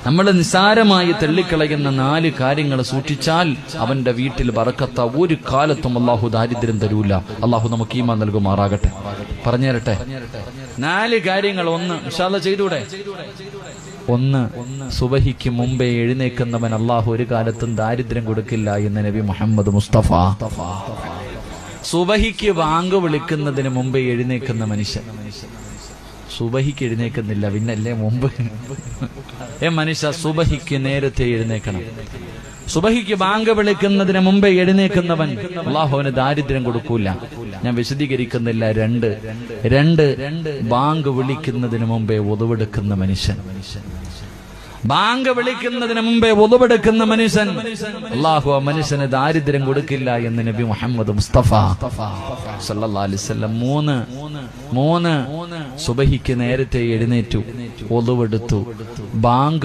നമ്മൾ നിസാരമായി തള്ളിക്കളയുന്ന 4 കാര്യങ്ങൾ സൂക്ഷിച്ചാൽ അവന്റെ വീട്ടിൽ ബറക്കത്ത ഒരു കാലത്തും അള്ളാഹു ദാരിദ്ര്യം തരൂല. അള്ളാഹു നമുക്ക് ഈമാൻ നൽകുമാറാകട്ടെ. പറഞ്ഞു തരട്ടെ 4 കാര്യങ്ങൾ. 1 ഇൻഷാ അല്ലാഹ് ചെയ്തൂടെ? 1, സുബഹിക്ക് മുമ്പേ എഴുന്നേൽക്കുന്നവൻ അള്ളാഹു ഒരു കാലത്തും ദാരിദ്ര്യം കൊടുക്കില്ല എന്ന് നബി മുഹമ്മദ് മുസ്തഫ. സുബഹിക്ക് ബാങ്ക് വിളിക്കുന്നതിന് മുമ്പേ എഴുന്നേൽക്കുന്ന മനുഷ്യൻ. സുബഹിക്ക് എഴുന്നേൽക്കുന്നില്ല, പിന്നല്ലേ മുമ്പ്. മനുഷ്യ സുബഹിക്ക് നേരത്തെ എഴുന്നേൽക്കണം. സുബഹിക്ക് ബാങ്ക് വിളിക്കുന്നതിന് മുമ്പേ എഴുന്നേൽക്കുന്നവൻ അല്ലാഹുവിന് ദാരിദ്ര്യം കൊടുക്കൂല. ഞാൻ വിശദീകരിക്കുന്നില്ല. 2 ബാങ്ക് വിളിക്കുന്നതിന് മുമ്പേ ഒതുവെടുക്കുന്ന മനുഷ്യൻ. ബാങ്ക് വിളിക്കുന്നതിന് മുമ്പേ ഒതുവെടുക്കുന്ന മനുഷ്യൻ അല്ലാഹു ആ മനുഷ്യന് ദാരിദ്ര്യം കൊടുക്കില്ല എന്ന് നബി മുഹമ്മദ് മുസ്തഫ സല്ലല്ലാഹു അലൈഹി വസല്ലം. 3 സുബഹിക്ക് നേരത്തെ എഴുന്നേറ്റു, ഒതുവെടുത്തു, ബാങ്ക്